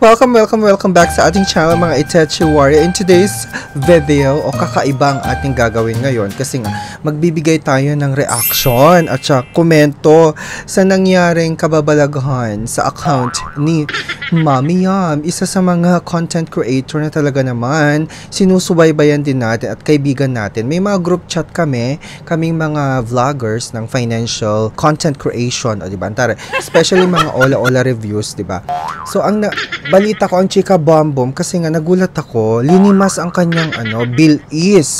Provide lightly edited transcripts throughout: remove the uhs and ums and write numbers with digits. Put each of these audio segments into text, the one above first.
Welcome back sa ating channel mga Itachi Warrior. In today's video, kakaiba ang ating gagawin ngayon kasi nga magbibigay tayo ng reaction at saka komento sa nangyaring kababalaghan sa account ni Mami Yam, isa sa mga content creator na talaga naman sinusubaybayan din natin at kaibigan natin. May mga group chat kaming mga vloggers ng financial content creation, o diba? Especially mga ola-ola reviews, diba? So ang balita ko ang chika Bombom kasi nga nagulat ako, linimas ang kanyang bill is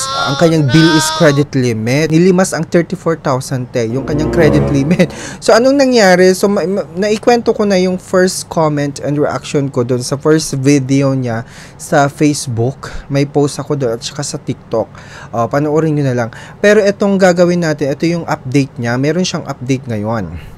credit limit. Nilimas ang 34,000 yung kanyang credit limit. So anong nangyari? So naikwento ko na yung first comment and reaction ko doon sa first video niya sa Facebook. May post ako doon at saka sa TikTok. Panoorin niyo na lang. Pero itong gagawin natin, ito yung update niya. Meron siyang update ngayon.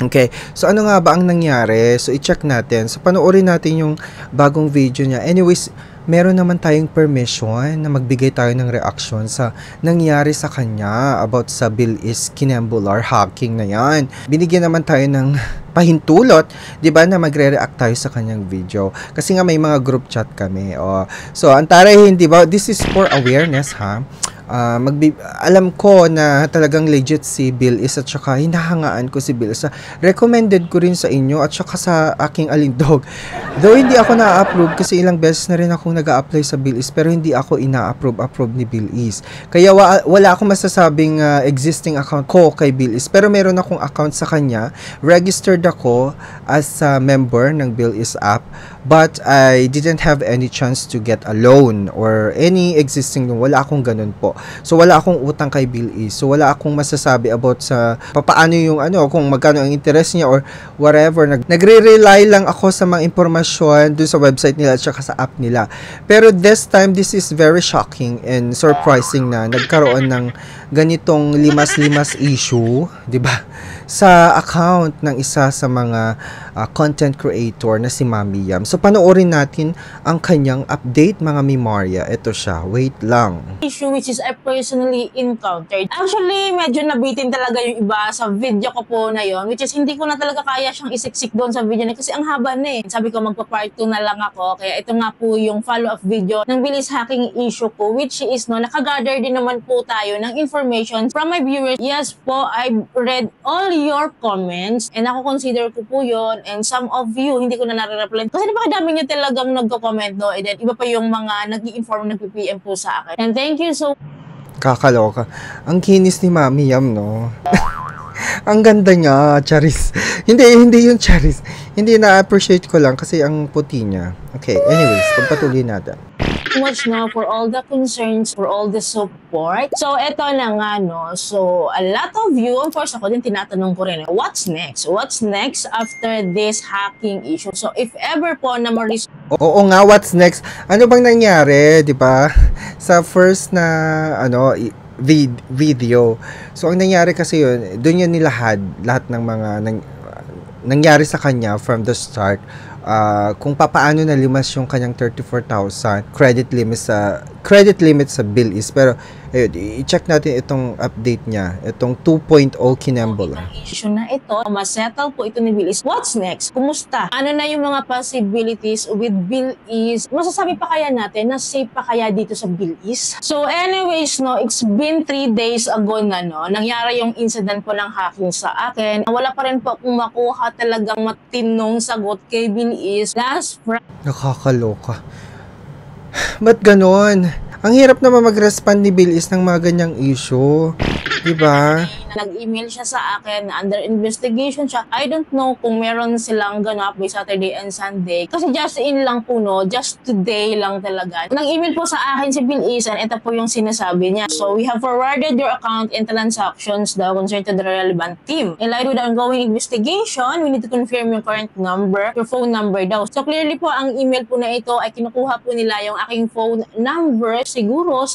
Okay, so ano nga ba ang nangyari? So i-check natin. So panoorin natin yung bagong video niya. Anyways, meron naman tayong permission na magbigay tayo ng reaction sa nangyari sa kanya about sa Bill is Kinambular hacking na yan. Binigyan naman tayo ng pahintulot, 'di ba, na magre-react tayo sa kanyang video. Kasi nga may mga group chat kami. So antarahin, 'di ba? This is for awareness, ha. Alam ko na talagang legit si Bill is at saka hinahangaan ko si Bill. Recommended ko rin sa inyo at saka sa aking alindog. Though hindi ako na-approve kasi ilang beses na rin akong nag-a-apply sa Bill is pero hindi ako ina-approve ni Bill is. Kaya wala akong masasabing existing account ko kay Bill is. Pero meron akong account sa kanya. Registered ako as a member ng Bill is app. But I didn't have any chance to get a loan or any existing loan. Wala akong ganun po. So wala akong utang kay Bill is. So wala akong masasabi about sa papaano yung kung magkano ang interest niya or whatever. Nagre-rely lang ako sa mga impormasyon dun sa website nila at saka sa app nila. Pero this time, this is very shocking and surprising na nagkaroon ng ganitong limas-limas issue, 'di ba? Sa account ng isa sa mga content creator na si Mami Yam. So panoorin natin ang kanyang update, mga Mimarya. Ito siya. Wait lang. Issue which is I personally encountered. Actually, medyo nabitin talaga yung iba sa video ko po na yon, which is hindi ko na talaga kaya siyang isiksik doon sa video na kasi ang haba na eh. Sabi ko magpa-part 2 na lang ako. Kaya ito nga po yung follow-up video ng Bill is hacking issue ko, which is nakagather din naman po tayo ng information from my viewers. Yes po, I read all your comments and ako consider ko po yun, and some of you hindi ko na nare-reply kasi napakadami niya talagang nagko-comment and then iba pa yung mga nag-i-inform, nag-PM po sa akin. And thank you so. Kakaloka. Ang kinis ni Mami Yam, no? Ang ganda niya, Charis. Hindi yung Charis. Hindi, na-appreciate ko lang kasi ang puti niya. Okay, anyways, pagpatuloy natin. Much now for all the concerns, for all the support. So, eto na nga, no? So, a lot of you, of course, ako din tinatanong ko rin, what's next? What's next after this hacking issue? So, if ever po na Oo nga, what's next? Ano bang nangyari, di ba? Sa first na, video. So, ang nangyari kasi yun, doon yun nilahad lahat ng mga nangyari sa kanya from the start. Kung papaano na limas yung kanyang 34,000 credit limit sa Bill is. Pero ayun, i-check natin itong update niya, itong 2.0 Kinambular. Issue na ito, masettle po ito ni Bill is. What's next? Kumusta? Ano na yung mga possibilities with Bill is? Masasabi pa kaya natin na safe pa kaya dito sa Bill is? So anyways, it's been 3 days ago na, nangyari yung incident po ng hacking sa akin. Wala pa rin po akong makuha talagang matinong sagot kay Bill is. Last Friday. Nakakaloka. Ba't ganon? Ang hirap naman mag-respond ni Bill is ng mga ganyang issue. Diba? Nag-email siya sa akin, under investigation siya. I don't know kung meron silang ganap by Saturday and Sunday. Kasi just in lang po, just today lang talaga. Nag-email po sa akin si Bill is, and ito po yung sinasabi niya. So, we have forwarded your account and transactions daw concerned to the relevant team. In light with the ongoing investigation, we need to confirm your current number, your phone number daw. So, clearly po, ang email po na ito ay kinukuha po nila yung aking phone number. Siguro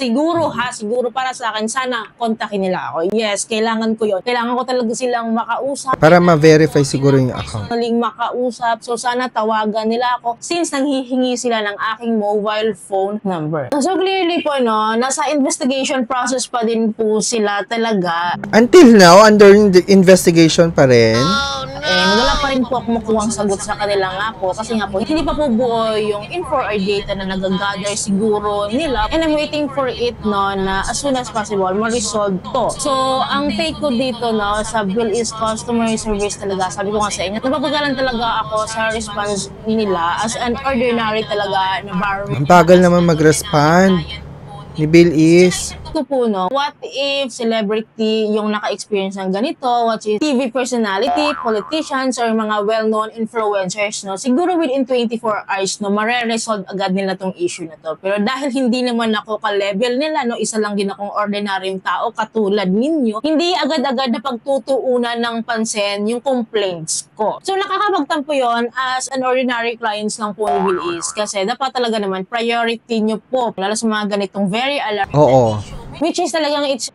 para sa akin, sana kontakin nila ako. Yes, kailangan ko yun. Kailangan ko talaga silang makausap. Para ma-verify siguro yung account. Makausap. So, sana tawagan nila ako since nanghihingi sila ng aking mobile phone number. So, clearly po, nasa investigation process pa din po sila talaga. Until now, under investigation pa rin? Oh, no! and wala pa rin po ako makuhang sagot sa kanila nga po kasi nga po hindi pa po buo yung info or data na nag-gather siguro nila, and I'm waiting for it no na as soon as possible ma-resolve to. So ang take ko dito no sa bill is customer service talaga, sabi ko nga sa inyo, napapagalan talaga ako sa response nila as an ordinary talaga na bar. Ang bagal naman mag-respond ni Bill is. Ito po, no? What if celebrity yung naka-experience ng ganito? What if TV personality, politicians, or mga well-known influencers, no? Siguro within 24 hours, no, mare-resolve agad nila tong issue na to. Pero dahil hindi naman ako ka-level nila, no, isa lang din akong ordinaryong tao katulad ninyo, hindi agad-agad na pagtutuunan ng pansin yung complaints ko. So nakakapagtampo yon as an ordinary clients lang po ni Will is kasi dapat talaga naman priority nyo po, lalo sa mga ganitong very alarm. Oo. Which is talagang it's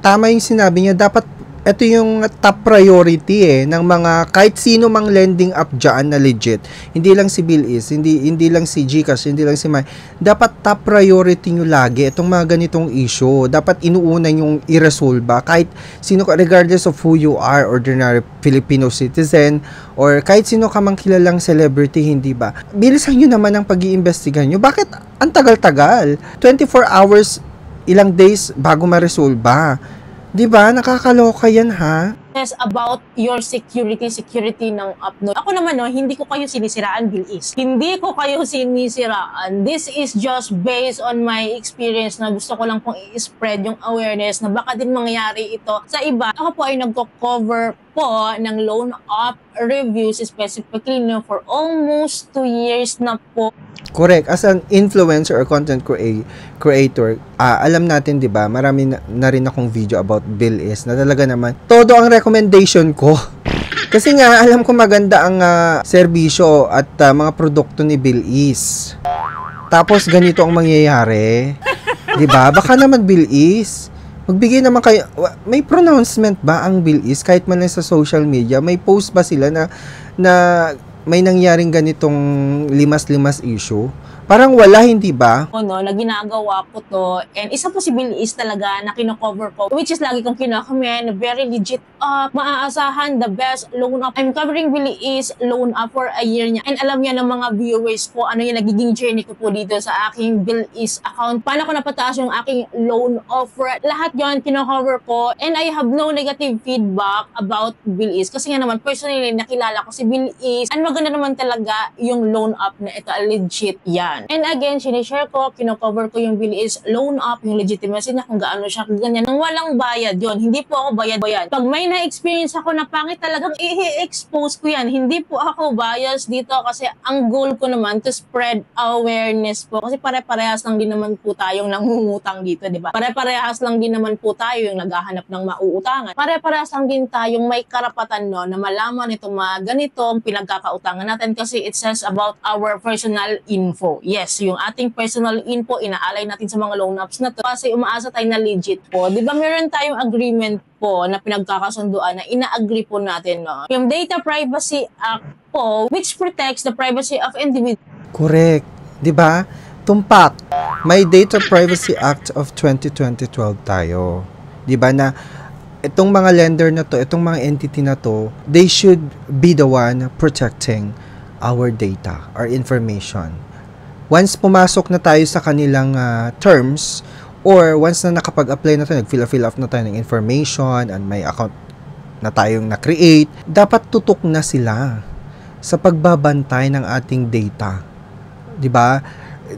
Tama yung sinabi niya, dapat ito yung top priority ng mga kahit sino mang lending app dyan na legit. Hindi lang si Bill is, hindi lang si Gcash, hindi lang si May. Dapat top priority nyo lagi itong mga ganitong issue. Dapat inuuna yung i-resolve kahit sino ka, regardless of who you are, ordinary Filipino citizen or kahit sino ka mang kilalang celebrity, hindi ba? Bilisan nyo naman ang pag-iimbestigahan nyo. Bakit ang tagal-tagal? 24 hours, ilang days bago ma-resolve ba? Di ba? Nakakaloka yan, ha? about your security ng app. No? Ako naman, no, hindi ko kayo sinisiraan, Bill is. Hindi ko kayo sinisiraan. This is just based on my experience na gusto ko lang pong i-spread yung awareness na baka din mangyari ito sa iba. Ako po ay nagko-cover po ng loan app reviews specifically no, for almost 2 years na po. Correct. As an influencer or content creator, alam natin, di ba, marami na rin akong video about Bill is na talaga naman, todo ang recommendation ko. Kasi nga, alam ko maganda ang serbisyo at mga produkto ni Bill is. Tapos, ganito ang mangyayari. Di ba? Baka naman Bill is, magbigay naman kayo, may pronouncement ba ang Bill is? Kahit man lang sa social media, may post ba sila na may nangyaring ganitong limas-limas issue? Parang wala, hindi ba? No, na ginagawa ko to. And isa po si Bill is talaga na kino-cover ko, which is lagi kong kino-comment, very legit up, maaasahan, the best loan up. I'm covering Bill is loan up for a year niya. And alam niya ng mga viewers ko, ano yung nagiging journey ko po dito sa aking Bill is account. Paano ko napataas yung aking loan offer. Lahat yon kino-cover ko. And I have no negative feedback about Bill is. Kasi nga naman, personally, nakilala ko si Bill is. And maganda naman talaga yung loan up na ito, legit yan. And again, sinishare ko, kino-cover ko yung Bill is loan up, yung legitimacy niya, kung gaano siya, ganyan. Nang walang bayad yon, hindi po ako bayad-bayad. Pag may na-experience ako na pangit, talagang i-expose ko yan. Hindi po ako bias dito kasi ang goal ko naman to spread awareness po. Kasi pare-parehas lang din naman po tayong nangungutang dito, di ba? Pare-parehas lang din naman po tayo yung naghahanap ng mauutangan. Pare-parehas lang din tayong may karapatan no, na malaman itong mga ganitong pinagkakautangan natin kasi it says about our personal info. Yes, yung ating personal info, inaalay natin sa mga loan apps na to kasi umaasa tayo na legit po. Di ba meron tayong agreement po na pinagkakasunduan na ina-agree po natin, no? Yung Data Privacy Act po, which protects the privacy of individuals. Correct. Di ba? Tumpak. May Data Privacy Act of 2012 tayo. Di ba na itong mga lender na to, itong mga entity na to, they should be the one protecting our data, our information. Once pumasok na tayo sa kanilang terms, or once na nakapag-apply na tayo, nag-fill up na tayo ng information, and may account na tayong na-create, dapat tutok na sila sa pagbabantay ng ating data. Diba?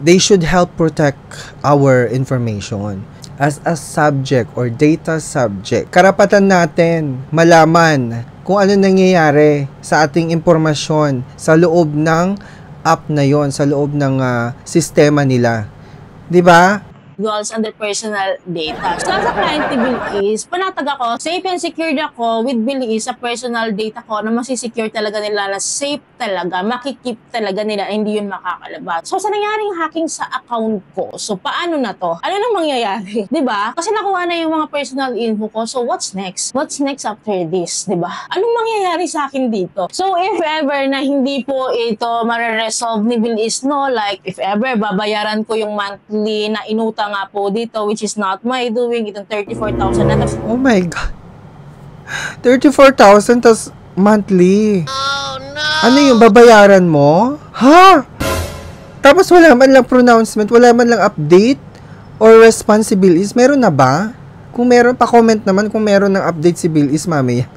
They should help protect our information. As a subject or data subject, karapatan natin malaman kung ano nangyayari sa ating impormasyon sa loob ng app na yon, sa loob ng sistema nila. 'Di ba? Under personal data. So, sa client ni Bill is, panatag ako, safe and secured ako with Bill is sa personal data ko na masisecure talaga nila, na safe talaga, makikip talaga nila, hindi yun makakalabas. So, sa nangyaring hacking sa account ko, so paano na to? Ano nang mangyayari? Diba? Kasi nakuha na yung mga personal info ko, so what's next? What's next after this? Diba? Anong mangyayari sa akin dito? So, if ever na hindi po ito mare-resolve ni Bill is, no, like, if ever babayaran ko yung monthly na inutang nga po dito, which is not my doing, itong 34,000 na. Oh my God. 34,000, tas monthly. Ano yung babayaran mo? Ha? Tapos wala man lang pronouncement, wala man lang update or responsibilities. Meron na ba? Kung meron, pa-comment naman kung meron ng update si Bill Is, mami.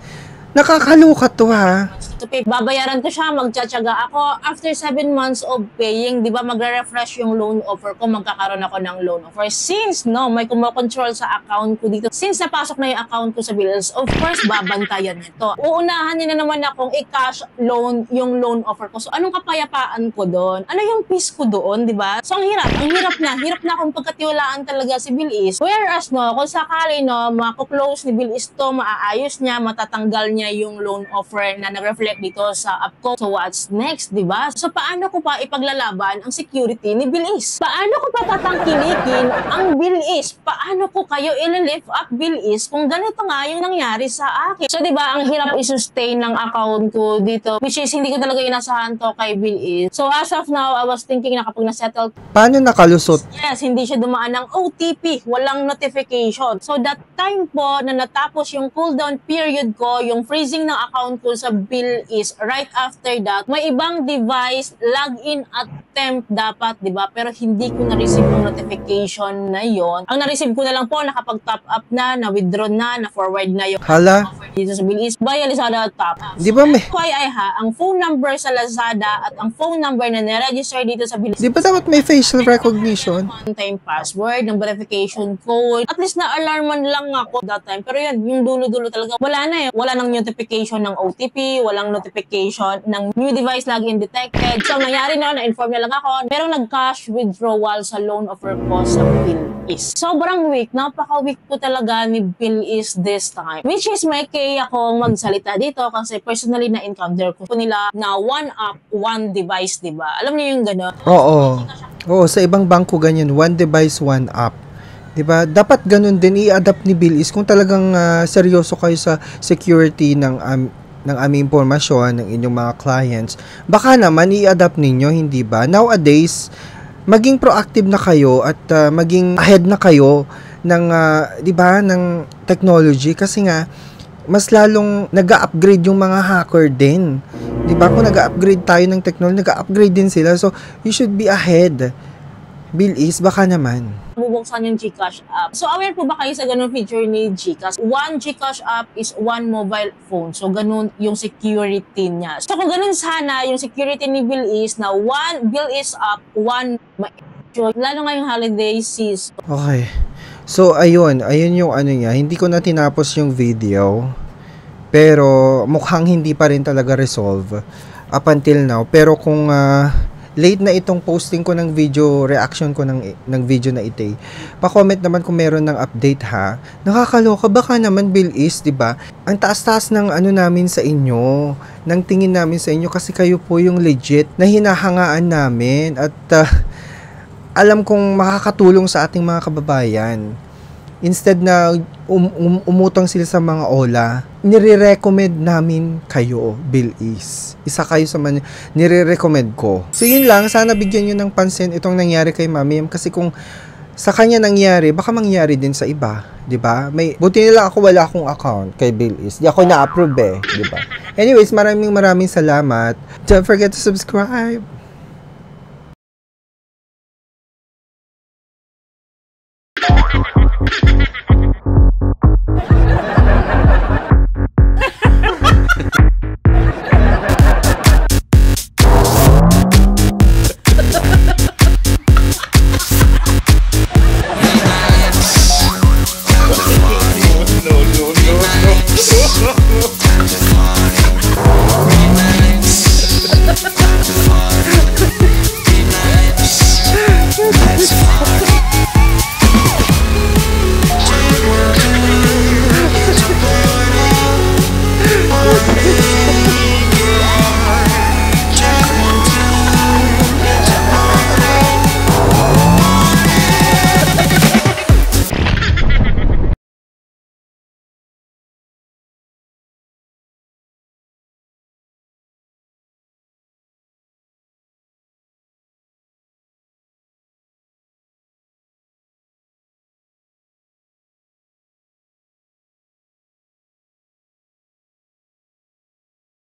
Nakakaloka to, ha? to pay. Babayaran ko siya, magtsatsaga ako. After 7 months of paying, di ba, magre-refresh yung loan offer ko, magkakaroon ako ng loan offer. Since, no, may kumokontrol sa account ko dito. Since napasok na yung account ko sa bills, of course, babantayan nito. Uunahan niya na naman akong i-cash loan yung loan offer ko. So, anong kapayapaan ko doon? Ano yung peace ko doon, di ba? So, ang hirap na akong pagkatiwalaan talaga si Bill Is. Whereas, no, kung sakali, no, mako-close ni Bill Is to, maaayos niya, matatanggal niya yung loan offer na nag-reflect dito sa app ko. So, what's next, di ba? So, paano ko pa ipaglalaban ang security ni Bill Is? Paano ko pa tatangkilikin ang Bill Is? Paano ko kayo i-lift up Bill Is kung ganito nga yung nangyari sa akin? So, di ba, ang hirap i-sustain ng account ko dito, which is hindi ko talaga inasahan to kay Bill Is. So, as of now, I was thinking na kapag na-settle, paano nakalusot? yes, hindi siya dumaan ng OTP, walang notification. So, that time po na natapos yung cooldown period ko, yung freezing ng account ko sa Bill Is, right after that, may ibang device, login attempt dapat, di ba? Pero hindi ko na-receive yung notification na yon. Ang na-receive ko na lang po, nakapag-top up na-withdraw na-forward na yung Hala? offer dito sa Bill Is via Lazada top. Di ba may... FYI ha, ang phone number sa Lazada at ang phone number na na-register dito sa Bill Is, Di ba dapat may facial recognition? one-time password, ng verification code. At least na-alarman lang ako that time. Pero yun, yung dulo-dulo talaga, wala na eh. Wala nang notification ng OTP, walang notification ng new device login detected. So, nangyari na, na-inform na lang ako. Merong nag-cash withdrawal sa loan offer ko sa Bill Is. Sobrang weak, napaka-weak po talaga ni Bill Is this time. Which is may kaya akong magsalita dito kasi personally na-encounter ko nila na one app, one device, diba? Alam niyo yung gano'n? Oo. Oo, sa ibang bangko ganyan, one device, one app. 'Di ba? Dapat ganun din i-adapt ni Bill Is kung talagang seryoso kayo sa security ng aming impormasyon ng inyong mga clients. Baka naman i-adapt ninyo, hindi ba? Nowadays, maging proactive na kayo at maging ahead na kayo ng 'di ba, ng technology kasi nga mas lalong nag-upgrade yung mga hacker din. 'Di ba? Kung nag-upgrade tayo ng technology, nag-upgrade din sila. So, you should be ahead. Bill Is, baka naman. Bubuksan yung GCash app. So, aware po ba kayo sa ganun feature ni GCash? One GCash app is one mobile phone. So, ganun yung security niya. So, kung ganun sana yung security ni Bill Is na one Bill Is app, one lalo nga yung holiday season. Okay. So, ayun yung ano niya. Hindi ko na tinapos yung video. Pero, mukhang hindi pa rin talaga resolve up until now. Pero kung late na itong posting ko ng video, reaction ko ng video na ite, pa-comment naman kung meron ng update ha. Nakakaloka, baka naman Bill Is, 'di ba? Ang taas-taas ng ano namin sa inyo, ng tingin namin sa inyo kasi kayo po yung legit na hinahangaan namin at alam kong makakatulong sa ating mga kababayan. Instead na umutang sila sa mga ola, nire-recommend namin kayo, Bill Is. Isa kayo sa mga nire-recommend ko. So yun lang, sana bigyan nyo ng pansin itong nangyari kay Mami. Kasi kung sa kanya nangyari, baka mangyari din sa iba. 'Di ba? Buti nila ako wala akong account kay Bill Is. Di ako na-approve 'di ba? Anyways, maraming salamat. Don't forget to subscribe.